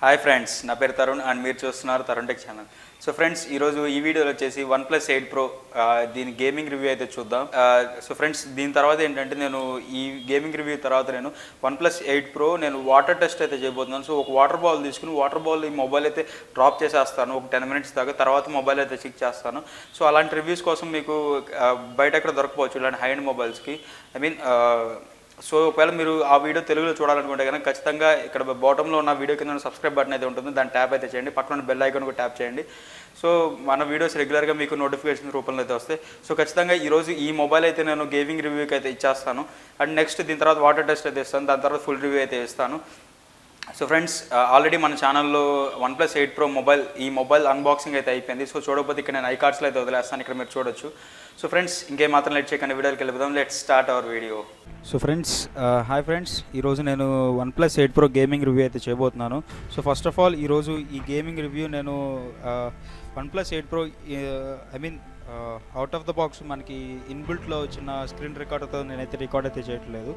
Hi friends, నా పేరు Tarun and మీరు చూస్తున్నారు Tarun tech channel. So friends, ఈరోజు ఈ వీడియోలో వచ్చేసి OnePlus 8 Pro దీని గేమింగ్ రివ్యూ అయితే చూద్దాం. సో ఫ్రెండ్స్, దీని తర్వాత ఏంటంటే నేను ఈ గేమింగ్ రివ్యూ తర్వాత నేను OnePlus 8 Pro నేను వాటర్ టెస్ట్ అయితే చేయబోతున్నాను. సో ఒక వాటర్ బాల్ తీసుకుని వాటర్ బాల్ ఈ మొబైల్ అయితే డ్రాప్ చేసేస్తాను ఒక 10 minutes దాకా. తర్వాత మొబైల్ అయితే చెక్ చేస్తాను. సో అలాంటి రివ్యూస్ కోసం మీకు బయట ఎక్కడ దొరకపోవచ్చు ఇలాంటి హై ఎండ్ మొబైల్స్కి. సో ఒకవేళ మీరు ఆ వీడియో తెలుగులో చూడాలనుకుంటే కనుక ఖచ్చితంగా ఇక్కడ బాటంలో ఉన్న వీడియో కింద సబ్స్క్రైబ్ బటన్ అయితే ఉంటుంది, దాన్ని ట్యాప్ అయితే చేయండి. పక్కన బెల్ ఐకాన్ కూడా ట్యాప్ చేయండి. సో మన వీడియోస్ రెగ్యులర్గా మీకు నోటిఫికేషన్ రూపంలో అయితే వస్తాయి. సో ఖచ్చితంగా ఈరోజు ఈ మొబైల్ అయితే నేను గేమింగ్ రివ్యూకి అయితే ఇచ్చేస్తాను. అండ్ నెక్స్ట్ దీని తర్వాత వాటర్ టెస్ట్ అయితే ఇస్తాను, దాని తర్వాత ఫుల్ రివ్యూ అయితే ఇస్తాను. సో ఫ్రెండ్స్, ఆల్రెడీ మన ఛానల్లో OnePlus 8 Pro ఈ మొబైల్ అన్బాక్సింగ్ అయితే అయిపోయింది. సో చూడకపోతే ఇక్కడ నేను ఐకార్డ్స్లో అయితే వదిలేస్తాను, ఇక్కడ మీరు చూడొచ్చు. సో ఫ్రెండ్స్, ఇంకేం మాత్రం లేట్ చేయకుండా వీడియోకి వెళ్ళిపోదాం. Let's start our video. So friends, hi friends, ఈరోజు నేను OnePlus 8 Pro గేమింగ్ రివ్యూ అయితే చేయబోతున్నాను. సో ఫస్ట్ ఆఫ్ ఆల్ ఈరోజు ఈ గేమింగ్ రివ్యూ నేను OnePlus 8 Pro out of the box మనకి ఇన్బిల్ట్లో వచ్చిన స్క్రీన్ రికార్డర్తో నేనైతే రికార్డ్ అయితే చేయట్లేదు.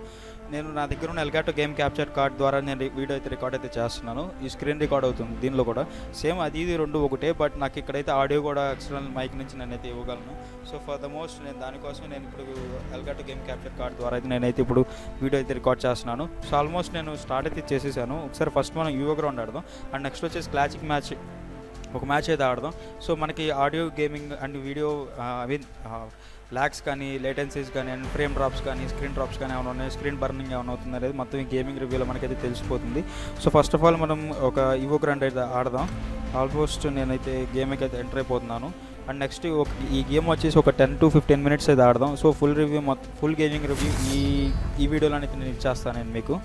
నేను నా దగ్గర ఉన్న ఎల్గాటో గేమ్ క్యాప్చర్ కార్డ్ ద్వారా నేను వీడియో అయితే రికార్డ్ అయితే చేస్తున్నాను. ఈ స్క్రీన్ రికార్డ్ అవుతుంది దీనిలో కూడా సేమ్ అది ఇది రెండు ఒకటే, బట్ నాకు ఇక్కడైతే ఆడియో కూడా ఎక్స్టర్నల్ మైక్ నుంచి నేనైతే ఇవ్వగలను. సో ఫర్ ద మోస్ట్ నేను దానికోసం నేను ఇప్పుడు ఎల్గాటో గేమ్ క్యాప్చర్ కార్డ్ ద్వారా అయితే నేనైతే ఇప్పుడు వీడియో అయితే రికార్డ్ చేస్తున్నాను. సో ఆల్మోస్ట్ నేను స్టార్ట్ అయితే చేసేసాను. ఒకసారి ఫస్ట్ మనం యూవో గ్రౌండ్ ఆడదాం అండ్ నెక్స్ట్ వచ్చేసి క్లాసిక్ మ్యాచ్ ఒక మ్యాచ్ అయితే ఆడదాం. సో మనకి audio gaming and video lags కానీ లేటెన్సీస్ కానీ అండ్ ఫ్రేమ్ డ్రాప్స్ కానీ స్క్రీన్ డ్రాప్స్ కానీ ఏమైనా ఉన్నాయి, స్క్రీన్ బర్నింగ్ ఏమైనా అవుతుంది అనేది మొత్తం ఈ గేమింగ్ రివ్యూలో మనకైతే తెలిసిపోతుంది. సో ఫస్ట్ ఆఫ్ ఆల్ మనం ఒక యూవో గ్రాండ్ అయితే ఆడదాం. ఆల్మోస్ట్ నేనైతే గేమ్కి అయితే ఎంటర్ అయిపోతున్నాను. అండ్ నెక్స్ట్ ఈ గేమ్ వచ్చేసి ఒక 10 to 15 minutes అయితే ఆడదాం. సో ఫుల్ గేమింగ్ రివ్యూ ఈ వీడియోలో అయితే నేను ఇచ్చేస్తాను నేను మీకు.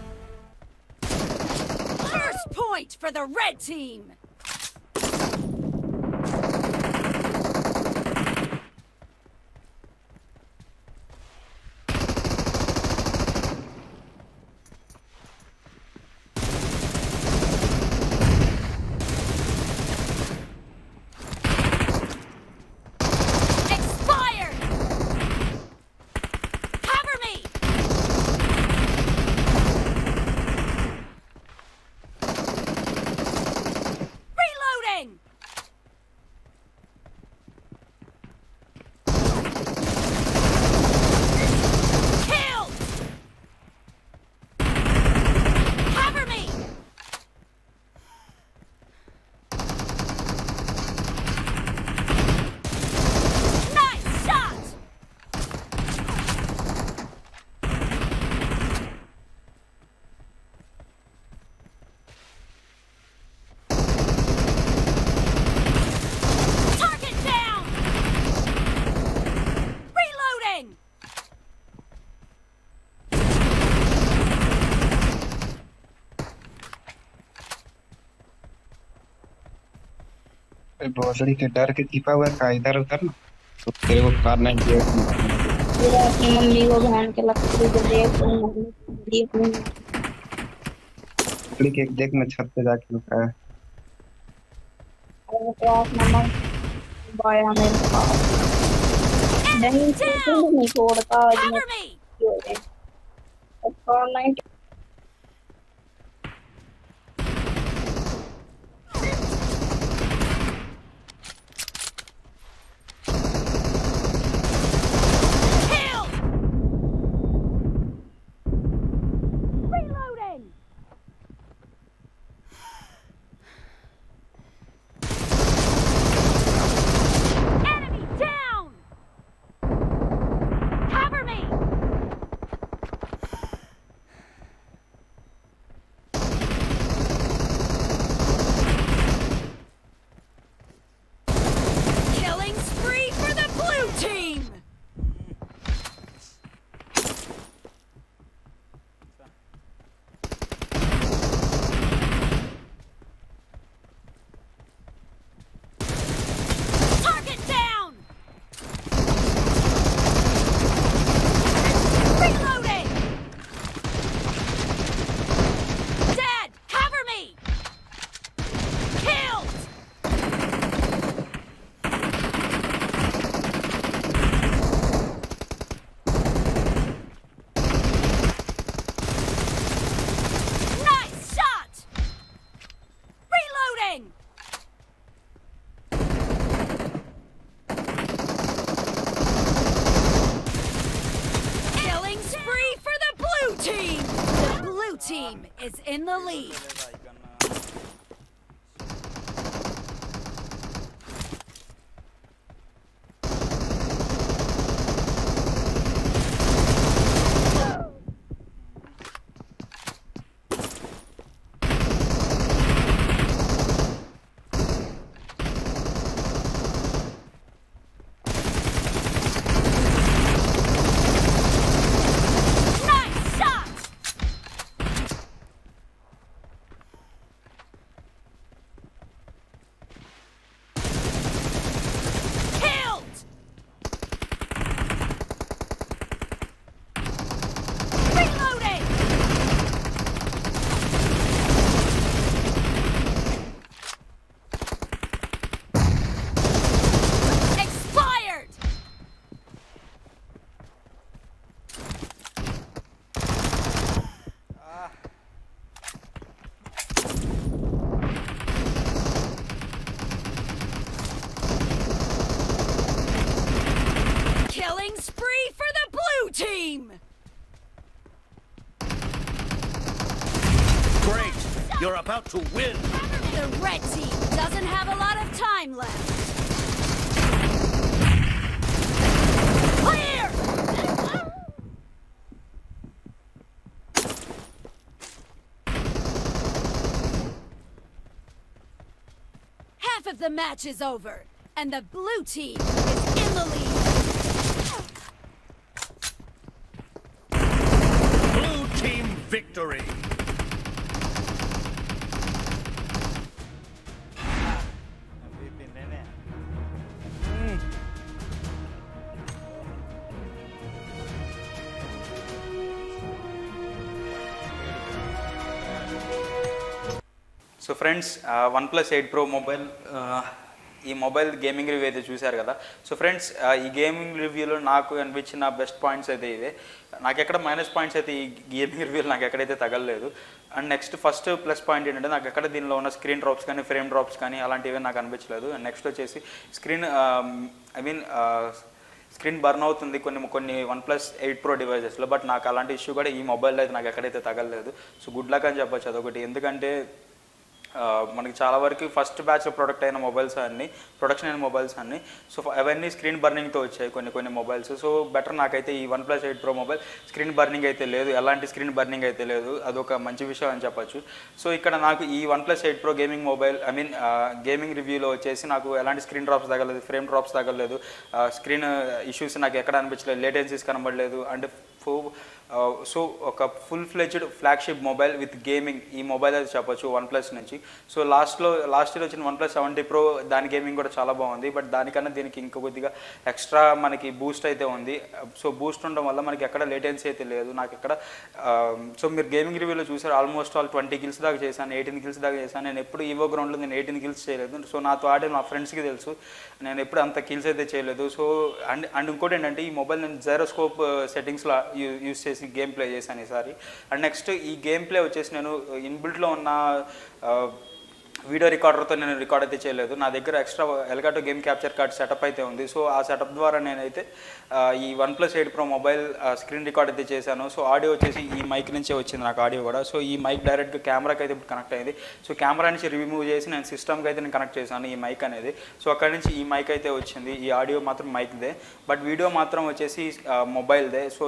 भोसड़ी के डर के छिपा हुआ था इधर उधर ना, तो तेरे को करना ही है। तेरा अपनी मम्मी को बहन के लकड़ी दे दे लकड़ी के देख मैं छत पे जाके रुका है। अरे तो आप मम्मा बाया मेरे पास नहीं छोड़ता इसमें क्यों है online is in the lead. Nice shot! Killed! Reloading! Expired! Killing spree for the blue team! Great! You're about to win! The red team doesn't have a lot of time left. Clear! Half of the match is over, and the blue team is in the lead. Blue team victory! So friends OnePlus 8 Pro mobile ఈ mobile gaming review అయితే చూశారు కదా. So friends ఈ gaming రివ్యూలో నాకు అనిపించిన best points అయితే ఇవే. నాకు ఎక్కడ మైనస్ పాయింట్స్ అయితే ఈ గేమింగ్ రివ్యూలో నాకు ఎక్కడైతే తగలలేదు. And next first plus point ఏంటంటే నాకు ఎక్కడ దీనిలో ఉన్న స్క్రీన్ డ్రాప్స్ కానీ ఫ్రేమ్ డ్రాప్స్ కానీ అలాంటివి నాకు అనిపించలేదు. అండ్ నెక్స్ట్ వచ్చేసి స్క్రీన్ బర్న్ అవుతుంది కొన్ని OnePlus 8 Pro డివైజెస్లో. బట్ నాకు అలాంటి ఇష్యూ కూడా ఈ మొబైల్లో అయితే నాకు ఎక్కడైతే తగలలేదు. సో గుడ్ లక్ అని చెప్పొచ్చు అదొకటి. ఎందుకంటే మనకి చాలా వరకు ఫస్ట్ బ్యాచ్ ప్రొడక్షన్ అయిన మొబైల్స్ అన్నీ సో అవన్నీ స్క్రీన్ బర్నింగ్తో వచ్చాయి కొన్ని మొబైల్స్. సో బెటర్ నాకైతే ఈ OnePlus 8 Pro mobile screen burning అయితే లేదు, ఎలాంటి స్క్రీన్ బర్నింగ్ అయితే లేదు. అదొక మంచి విషయం అని చెప్పచ్చు. సో ఇక్కడ నాకు ఈ OnePlus 8 Pro gaming mobile gaming రివ్యూలో వచ్చేసి నాకు ఎలాంటి స్క్రీన్ డ్రాప్స్ తగలేదు, ఫ్రేమ్ డ్రాప్స్ తగలేదు, స్క్రీన్ ఇష్యూస్ నాకు ఎక్కడ అనిపించలేదు, లేటెన్సీస్ కనబడలేదు. అండ్ సో ఒక full fledged flagship mobile with gaming ఈ మొబైల్ అయితే చెప్పొచ్చు OnePlus నుంచి. సో లాస్ట్ ఇయర్ వచ్చిన OnePlus 70 Pro దాని గేమింగ్ కూడా చాలా బాగుంది. బట్ దానికన్నా దీనికి ఇంకో కొద్దిగా ఎక్స్ట్రా మనకి బూస్ట్ అయితే ఉంది. సో బూస్ట్ ఉండడం వల్ల మనకి ఎక్కడ లేటెన్సీ అయితే లేదు నాకు ఎక్కడ. సో మీరు గేమింగ్ రివ్యూలో చూసారు ఆల్మోస్ట్ 20 కిల్స్ దాకా చేశాను, 18 కిల్స్ దాకా చేశాను. నేను ఎప్పుడు ఈవో గ్రౌండ్లో నేను 18 కిల్స్ చేయలేదు. సో నాతో ఆడే మా ఫ్రెండ్స్కి తెలుసు నేను ఎప్పుడు అంత కిల్స్ అయితే చేయలేదు. సో అండ్ ఇంకోటి ఏంటంటే ఈ మొబైల్ నేను జైరోస్కోప్ సెట్టింగ్స్లో యూస్ చేసి గేమ్ ప్లే చేశాను ఈసారి. అండ్ నెక్స్ట్ ఈ గేమ్ ప్లే వచ్చేసి నేను ఇన్బిల్ట్లో ఉన్న వీడియో రికార్డర్తో నేను రికార్డ్ అయితే చేయలేదు. నా దగ్గర extra Elgato game capture card setup అయితే ఉంది. సో ఆ సెటప్ ద్వారా నేనైతే ఈ OnePlus 8 Pro mobile screen record అయితే చేశాను. సో ఆడియో వచ్చేసి ఈ మైక్ నుంచే వచ్చింది నాకు ఆడియో కూడా. సో ఈ మైక్ డైరెక్ట్గా కెమెరాకి అయితే ఇప్పుడు కనెక్ట్ అయింది. సో కెమెరా నుంచి రిమూవ్ చేసి నేను సిస్టమ్కి అయితే నేను కనెక్ట్ చేశాను ఈ మైక్ అనేది. సో అక్కడి నుంచి ఈ మైక్ అయితే వచ్చింది. ఈ ఆడియో మాత్రం మైక్దే, బట్ వీడియో మాత్రం వచ్చేసి మొబైల్దే. So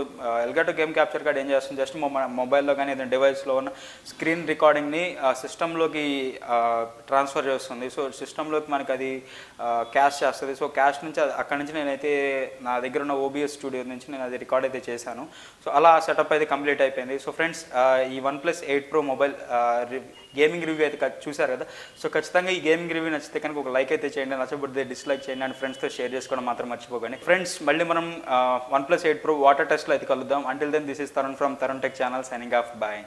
Elgato game capture card ఏం చేస్తుంది, జస్ట్ మొబైల్లో కానీ ఏదైనా డివైస్లో ఉన్న స్క్రీన్ రికార్డింగ్ని సిస్టంలోకి ట్రాన్స్ఫర్ చేస్తుంది. సో సిస్టంలోకి మనకి అది క్యాష్ చేస్తుంది. సో క్యాష్ నుంచి అక్కడి నుంచి నేనైతే నా దగ్గర ఉన్న OBS స్టూడియో నుంచి నేను అది రికార్డ్ అయితే చేశాను. సో అలా సెటప్ అయితే కంప్లీట్ అయిపోయింది. సో ఫ్రెండ్స్ ఈ OnePlus 8 Pro mobile gaming review అయితే చూశారు కదా. సో ఖచ్చితంగా ఈ గేమింగ్ రివ్యూ నచ్చితే కనుక ఒక లైక్ అయితే చేయండి, నచ్చబడితే డిస్లైక్ చేయండి, అండ్ ఫ్రెండ్స్తో షేర్ చేసుకోవడం మాత్రం మర్చిపోకండి. ఫ్రెండ్స్ మళ్ళీ మనం OnePlus 8 Pro వాటర్ టెస్ట్లో అయితే కలుద్దాం. Until then this is Tarun from Tarun tech channel signing off. Bye.